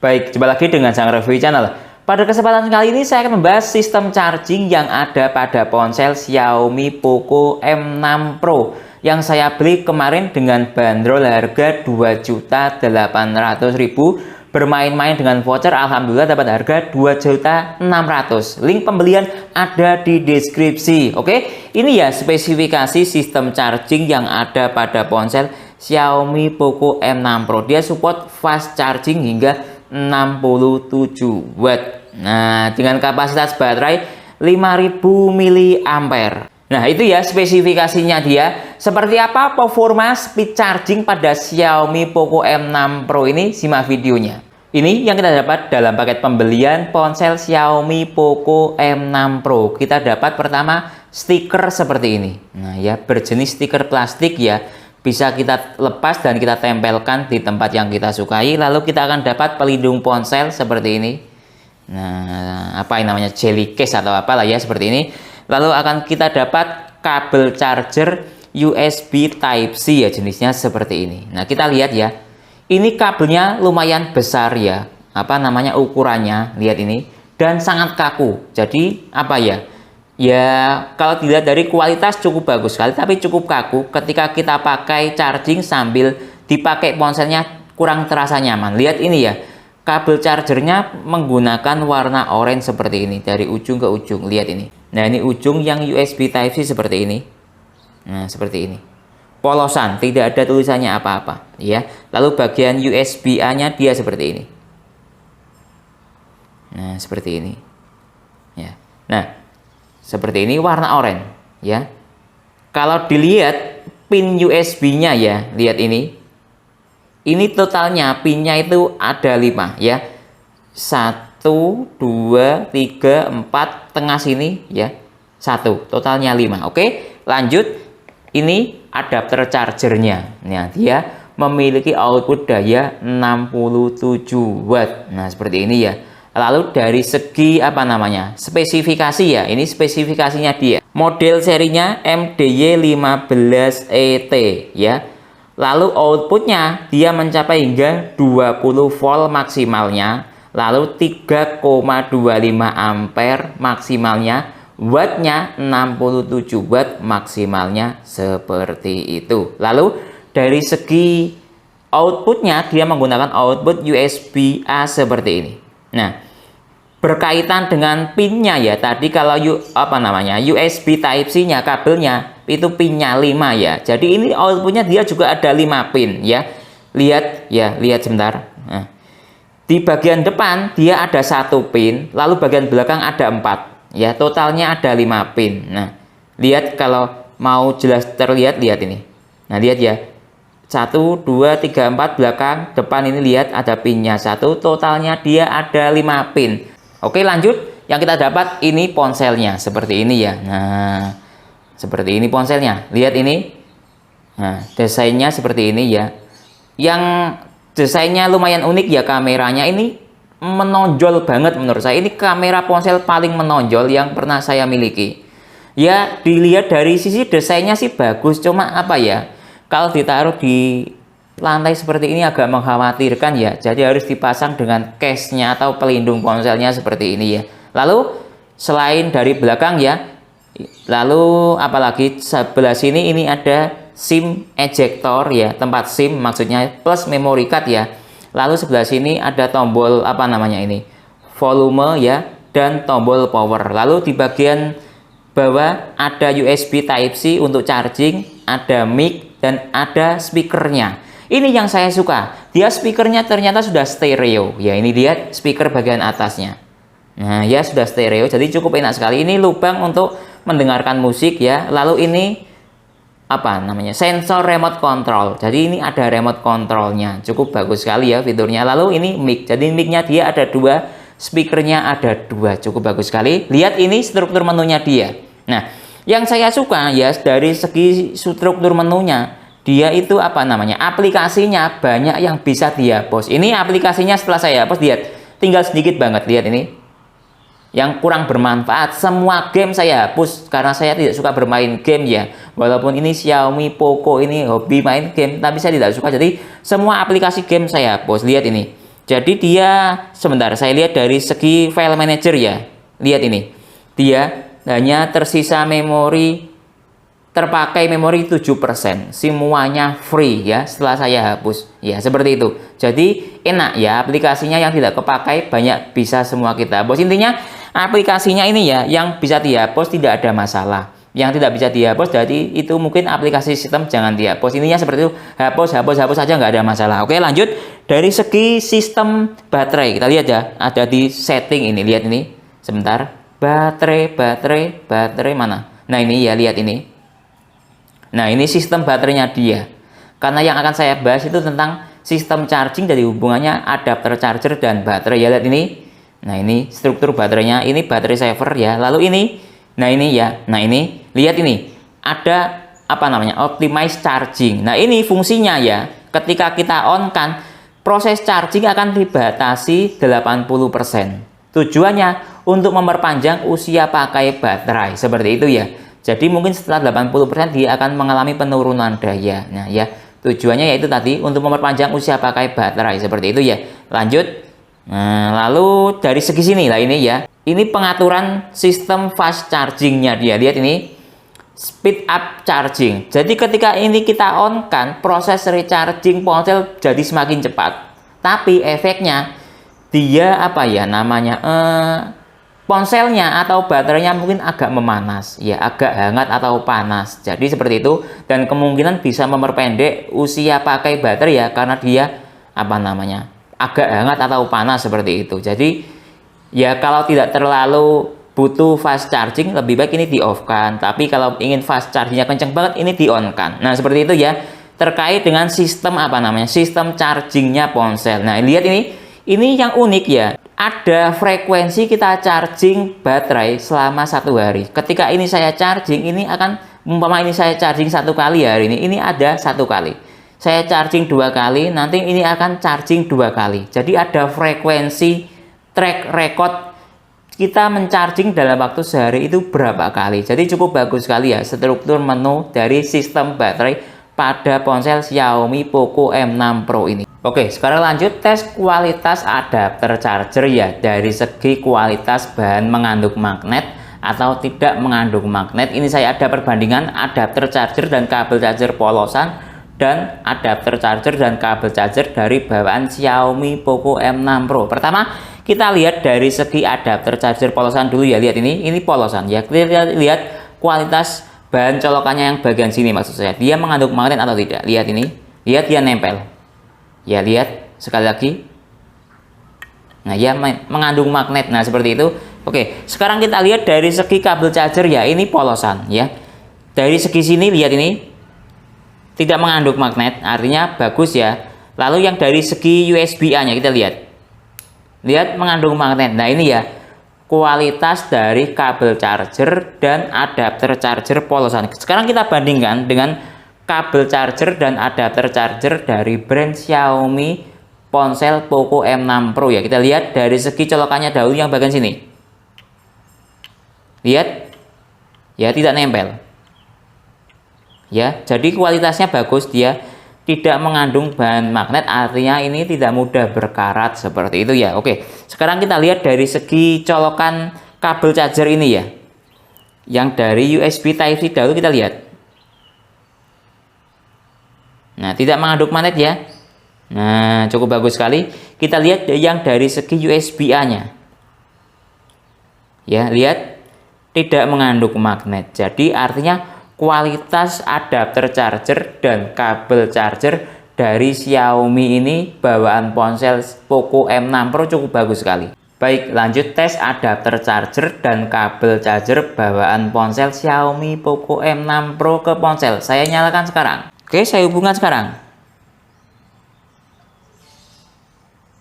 Baik, jumpa lagi dengan Sang Review Channel. Pada kesempatan kali ini saya akan membahas sistem charging yang ada pada ponsel Xiaomi Poco M6 Pro yang saya beli kemarin dengan bandrol harga 2.800.000. Bermain-main dengan voucher, alhamdulillah dapat harga 2.600.000. Link pembelian ada di deskripsi. Oke, ini ya spesifikasi sistem charging yang ada pada ponsel Xiaomi Poco M6 Pro. Dia support fast charging hingga 67 watt. Nah, dengan kapasitas baterai 5000 mAh. Nah, itu ya spesifikasinya dia. Seperti apa performa speed charging pada Xiaomi Poco M6 Pro ini? Simak videonya. Ini yang kita dapat dalam paket pembelian ponsel Xiaomi Poco M6 Pro. Kita dapat pertama stiker seperti ini. Nah, ya berjenis stiker plastik ya. Bisa kita lepas dan kita tempelkan di tempat yang kita sukai. Lalu kita akan dapat pelindung ponsel seperti ini. Nah, apa yang namanya jelly case atau apalah ya seperti ini. Lalu akan kita dapat kabel charger USB Type-C ya, jenisnya seperti ini. Nah, kita lihat ya. Ini kabelnya lumayan besar ya. Apa namanya ukurannya? Lihat ini. Dan sangat kaku. Jadi apa ya? Ya, kalau dilihat dari kualitas cukup bagus sekali, tapi cukup kaku. Ketika kita pakai charging sambil dipakai ponselnya kurang terasa nyaman. Lihat ini ya, kabel chargernya menggunakan warna oranye seperti ini dari ujung ke ujung. Lihat ini. Nah, ini ujung yang USB Type-C seperti ini. Nah, seperti ini. Polosan, tidak ada tulisannya apa-apa. Ya. Lalu bagian USB-A-nya dia seperti ini. Nah, seperti ini. Ya. Nah, seperti ini warna oranye ya. Kalau dilihat pin USB-nya ya, lihat ini. Ini totalnya pinnya itu ada 5 ya. 1 2 3 4 tengah sini ya. 1, totalnya 5. Oke, lanjut. Ini adapter chargernya. Nah, dia memiliki output daya 67 watt. Nah, seperti ini ya. Lalu dari segi apa namanya spesifikasi ya, ini spesifikasinya dia. Model serinya MDY15ET ya. Lalu outputnya dia mencapai hingga 20 volt maksimalnya. Lalu 3,25 ampere maksimalnya. Wattnya 67 watt maksimalnya, seperti itu. Lalu dari segi outputnya dia menggunakan output USB-A seperti ini. Nah, berkaitan dengan pinnya ya, tadi kalau USB Type-C-nya kabelnya itu pinnya 5 ya. Jadi ini outputnya dia juga ada 5 pin ya. Lihat ya, lihat sebentar. Nah, di bagian depan dia ada 1 pin, lalu bagian belakang ada 4 ya. Totalnya ada 5 pin. Nah, lihat kalau mau jelas terlihat, lihat ini. Nah, lihat ya. 1, 2, 3, 4 belakang, depan ini lihat ada pinnya 1, totalnya dia ada 5 pin. Oke, lanjut. Yang kita dapat ini ponselnya seperti ini ya. Nah, seperti ini ponselnya. Lihat ini. Nah, desainnya seperti ini ya. Yang desainnya lumayan unik ya, kameranya ini menonjol banget menurut saya. Ini kamera ponsel paling menonjol yang pernah saya miliki. Ya, dilihat dari sisi desainnya sih bagus, cuma apa ya? Kalau ditaruh di lantai seperti ini agak mengkhawatirkan ya. Jadi harus dipasang dengan case-nya atau pelindung ponselnya seperti ini ya. Lalu selain dari belakang ya, lalu apalagi sebelah sini ini ada SIM ejector ya, tempat SIM maksudnya, plus memory card ya. Lalu sebelah sini ada tombol apa namanya ini, volume ya, dan tombol power. Lalu di bagian bawah ada USB Type-C untuk charging, ada mic, dan ada speakernya. Ini yang saya suka. Dia speakernya ternyata sudah stereo. Ya, ini lihat speaker bagian atasnya. Nah, ya sudah stereo. Jadi cukup enak sekali. Ini lubang untuk mendengarkan musik ya. Lalu ini apa namanya? Sensor remote control. Jadi ini ada remote controlnya. Cukup bagus sekali ya fiturnya. Lalu ini mic. Jadi mic-nya dia ada 2, speakernya ada 2. Cukup bagus sekali. Lihat ini struktur menunya dia. Nah, yang saya suka ya dari segi struktur menunya, dia itu apa namanya, aplikasinya banyak yang bisa dihapus. Ini aplikasinya setelah saya hapus, lihat tinggal sedikit banget. Lihat ini yang kurang bermanfaat, semua game saya hapus karena saya tidak suka bermain game ya. Walaupun ini Xiaomi Poco ini hobi main game, tapi saya tidak suka, jadi semua aplikasi game saya hapus. Lihat ini, Jadi dia, sebentar, saya lihat dari segi file manager ya. Lihat ini. Dia hanya tersisa memori, terpakai memori 7%. Semuanya free ya setelah saya hapus. Ya, seperti itu. Jadi enak ya, aplikasinya yang tidak kepakai banyak bisa semua kita hapus. Intinya aplikasinya ini ya yang bisa dihapus tidak ada masalah. Yang tidak bisa dihapus, jadi itu mungkin aplikasi sistem jangan dihapus. Intinya seperti itu, hapus aja nggak ada masalah. Oke, lanjut. Dari segi sistem baterai, kita lihat ya, ada di setting ini. Lihat ini, sebentar. Baterai mana? Nah ini ya, lihat ini. Nah ini sistem baterainya dia. Karena yang akan saya bahas itu tentang sistem charging dari hubungannya adapter charger dan baterai. Ya, lihat ini. Nah ini struktur baterainya. Ini baterai saver ya. Lalu ini. Nah ini ya, nah ini, lihat ini, ada apa namanya, optimize charging. Nah ini fungsinya ya, ketika kita on kan, proses charging akan dibatasi 80%. Tujuannya untuk memperpanjang usia pakai baterai, seperti itu ya. Jadi mungkin setelah 80% dia akan mengalami penurunan daya. Nah ya, tujuannya yaitu tadi untuk memperpanjang usia pakai baterai, seperti itu ya. Lanjut. Nah, lalu dari segi sini lah ini ya. Ini pengaturan sistem fast chargingnya dia. Lihat ini, speed up charging. Jadi ketika ini kita on kan, proses recharging ponsel jadi semakin cepat. Tapi efeknya dia apa ya namanya, ponselnya atau baterainya mungkin agak memanas, ya agak hangat atau panas. Jadi seperti itu, dan kemungkinan bisa memperpendek usia pakai baterai ya, karena dia apa namanya, agak hangat atau panas seperti itu. Jadi ya kalau tidak terlalu butuh fast charging, lebih baik ini di off kan. Tapi kalau ingin fast chargingnya kenceng banget, ini di on kan. Nah seperti itu ya, terkait dengan sistem apa namanya, sistem chargingnya ponsel. Nah lihat ini yang unik ya, ada frekuensi kita charging baterai selama 1 hari. Ketika ini saya charging, ini akan, umpama ini saya charging 1 kali hari ini ada 1 kali. Saya charging 2 kali, nanti ini akan charging 2 kali. Jadi ada frekuensi track record kita mencharging dalam waktu sehari itu berapa kali. Jadi cukup bagus sekali ya struktur menu dari sistem baterai pada ponsel Xiaomi Poco M6 Pro ini. Oke, sekarang lanjut tes kualitas adapter charger ya. Dari segi kualitas bahan mengandung magnet atau tidak mengandung magnet, ini saya ada perbandingan adapter charger dan kabel charger polosan dan adapter charger dan kabel charger dari bawaan Xiaomi Poco M6 Pro. Pertama, kita lihat dari segi adapter charger polosan dulu ya. Lihat ini polosan ya. Kita lihat kualitas bahan colokannya yang bagian sini, maksud saya. Dia mengandung magnet atau tidak? Lihat ini. Lihat dia nempel. Ya, lihat sekali lagi. Nah, ya mengandung magnet. Nah, seperti itu. Oke, sekarang kita lihat dari segi kabel charger ya. Ini polosan ya. Dari segi sini lihat ini. Tidak mengandung magnet, artinya bagus ya. Lalu yang dari segi USB-A-nya kita lihat. Lihat mengandung magnet. Nah, ini ya kualitas dari kabel charger dan adapter charger polosan. Sekarang kita bandingkan dengan kabel charger dan adapter charger dari brand Xiaomi ponsel Poco M6 Pro ya. Kita lihat dari segi colokannya dahulu yang bagian sini. Lihat. Ya, tidak nempel. Ya, jadi kualitasnya bagus, dia tidak mengandung bahan magnet, artinya ini tidak mudah berkarat seperti itu ya. Oke, sekarang kita lihat dari segi colokan kabel charger ini ya. Yang dari USB Type-C dahulu kita lihat. Nah, tidak mengandung magnet ya. Nah, cukup bagus sekali. Kita lihat yang dari segi USB-A-nya. Ya, lihat tidak mengandung magnet. Jadi artinya kualitas adapter charger dan kabel charger dari Xiaomi ini bawaan ponsel Poco M6 Pro cukup bagus sekali. Baik, lanjut tes adapter charger dan kabel charger bawaan ponsel Xiaomi Poco M6 Pro ke ponsel. Saya nyalakan sekarang. Oke, saya hubungkan sekarang.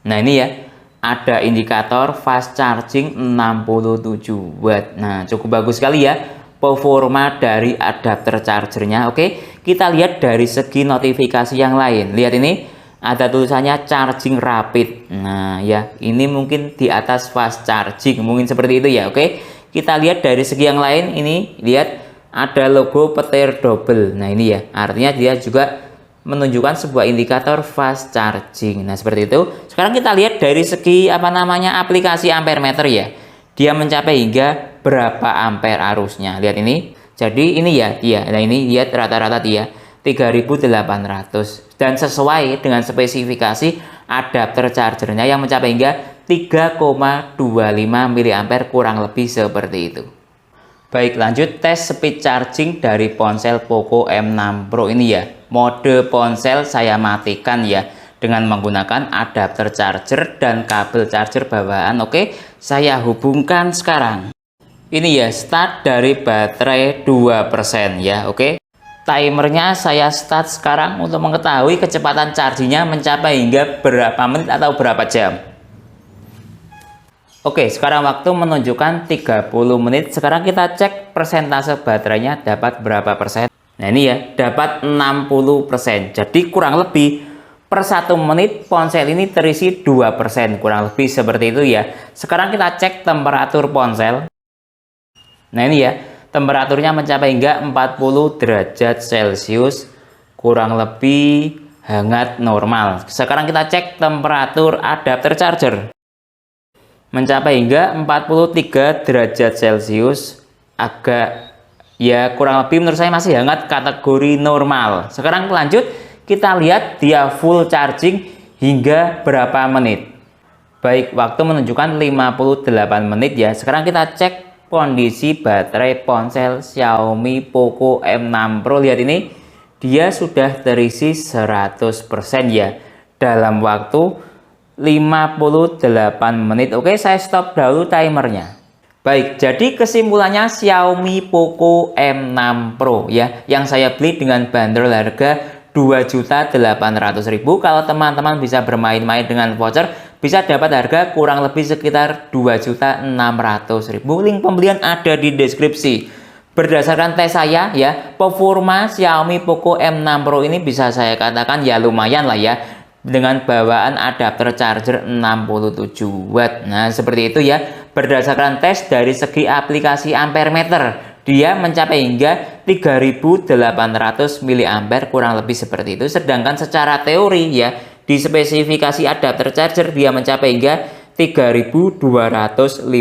Nah, ini ya, ada indikator fast charging 67 watt. Nah, cukup bagus sekali ya performa dari adapter chargernya. Oke, kita lihat dari segi notifikasi yang lain. Lihat ini ada tulisannya charging rapid. Nah ya, ini mungkin di atas fast charging, mungkin seperti itu ya. Oke, kita lihat dari segi yang lain. Ini lihat ada logo petir double. Nah ini ya, artinya dia juga menunjukkan sebuah indikator fast charging. Nah, seperti itu. Sekarang kita lihat dari segi aplikasi ampere meter ya. Dia mencapai hingga berapa ampere arusnya. Lihat ini. Jadi ini ya dia. Nah, ini lihat rata-rata dia 3800 dan sesuai dengan spesifikasi adapter chargernya yang mencapai hingga 3,25 mA kurang lebih seperti itu. Baik, lanjut tes speed charging dari ponsel Poco M6 Pro ini ya. Mode ponsel saya matikan ya dengan menggunakan adapter charger dan kabel charger bawaan. Oke, saya hubungkan sekarang. Ini ya start dari baterai 2% ya. Oke. Timernya saya start sekarang untuk mengetahui kecepatan chargingnya mencapai hingga berapa menit atau berapa jam. Oke, sekarang waktu menunjukkan 30 menit. Sekarang kita cek persentase baterainya dapat berapa persen. Nah ini ya, dapat 60%. Jadi kurang lebih per 1 menit ponsel ini terisi 2%. Kurang lebih seperti itu ya. Sekarang kita cek temperatur ponsel. Nah ini ya, temperaturnya mencapai hingga 40 derajat Celcius. Kurang lebih hangat normal. Sekarang kita cek temperatur adapter charger. Mencapai hingga 43 derajat Celcius, agak ya kurang lebih menurut saya masih hangat, kategori normal. Sekarang lanjut kita lihat dia full charging hingga berapa menit. Baik, waktu menunjukkan 58 menit ya. Sekarang kita cek kondisi baterai ponsel Xiaomi Poco M6 Pro. Lihat ini, dia sudah terisi 100% ya dalam waktu 58 menit. Oke, saya stop dahulu timernya. Baik, jadi kesimpulannya Xiaomi Poco M6 Pro ya, yang saya beli dengan bandrol harga 2.800.000. Kalau teman-teman bisa bermain-main dengan voucher, bisa dapat harga kurang lebih sekitar 2.600.000. Link pembelian ada di deskripsi. Berdasarkan tes saya ya, performa Xiaomi Poco M6 Pro ini bisa saya katakan ya lumayan lah ya, dengan bawaan adapter charger 67 watt. Nah, seperti itu ya. Berdasarkan tes dari segi aplikasi ampere meter, dia mencapai hingga 3800 mA kurang lebih seperti itu. Sedangkan secara teori ya, di spesifikasi adapter charger dia mencapai hingga 3250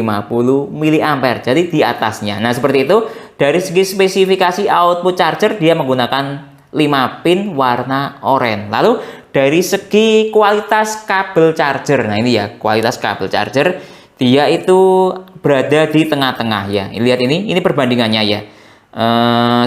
mA. Jadi di atasnya. Nah, seperti itu. Dari segi spesifikasi output charger dia menggunakan 5 pin warna oranye. Lalu dari segi kualitas kabel charger, nah ini ya kualitas kabel charger, dia itu berada di tengah-tengah ya. Lihat ini perbandingannya ya,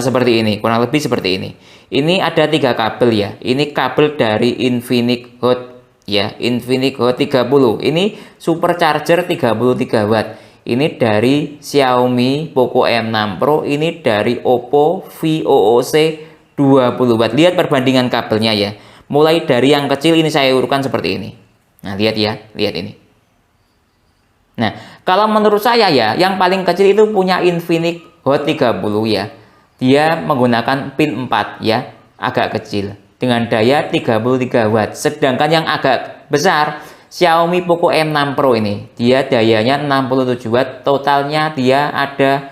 seperti ini, kurang lebih seperti ini. Ini ada 3 kabel ya. Ini kabel dari Infinix Hot ya, Infinix Hot 30. Ini supercharger 33 watt. Ini dari Xiaomi Poco M6 Pro, ini dari Oppo VOOC 20 watt. Lihat perbandingan kabelnya ya. Mulai dari yang kecil ini saya urutkan seperti ini. Nah, lihat ya, lihat ini. Nah, kalau menurut saya ya, yang paling kecil itu punya Infinix Hot 30 ya. Dia menggunakan pin 4 ya, agak kecil dengan daya 33 watt. Sedangkan yang agak besar Xiaomi Poco M6 Pro ini, dia dayanya 67 watt, totalnya dia ada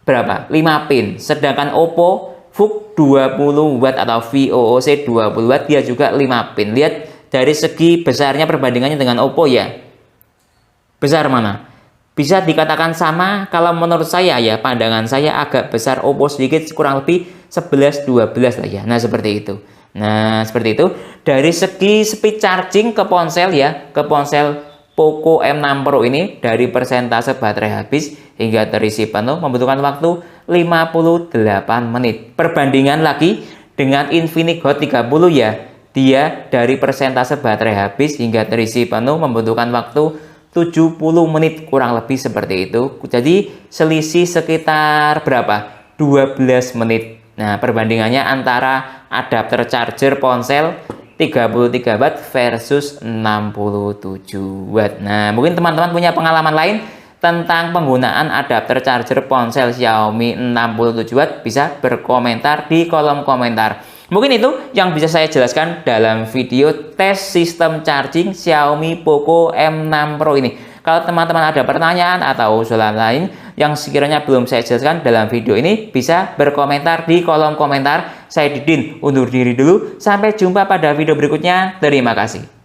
berapa? 5 pin. Sedangkan Oppo VOOC 20 watt atau VOOC 20 watt dia juga 5 pin. Lihat dari segi besarnya perbandingannya dengan Oppo ya. Besar mana? Bisa dikatakan sama. Kalau menurut saya ya, pandangan saya agak besar Oppo sedikit, kurang lebih 11-12 lah ya. Nah, seperti itu. Nah, seperti itu. Dari segi speed charging ke ponsel ya, ke ponsel Poco M6 Pro ini, dari persentase baterai habis hingga terisi penuh membutuhkan waktu 58 menit. Perbandingan lagi dengan Infinix Hot 30 ya, dia dari persentase baterai habis hingga terisi penuh membutuhkan waktu 70 menit kurang lebih seperti itu. Jadi selisih sekitar berapa? 12 menit. Nah, perbandingannya antara adapter charger ponsel 33 watt versus 67 watt. Nah, mungkin teman-teman punya pengalaman lain tentang penggunaan adapter charger ponsel Xiaomi 67 watt, bisa berkomentar di kolom komentar. Mungkin itu yang bisa saya jelaskan dalam video tes sistem charging Xiaomi Poco M6 Pro ini. Kalau teman-teman ada pertanyaan atau usulan lain, yang sekiranya belum saya jelaskan dalam video ini, bisa berkomentar di kolom komentar. Saya Didin undur diri dulu, sampai jumpa pada video berikutnya. Terima kasih.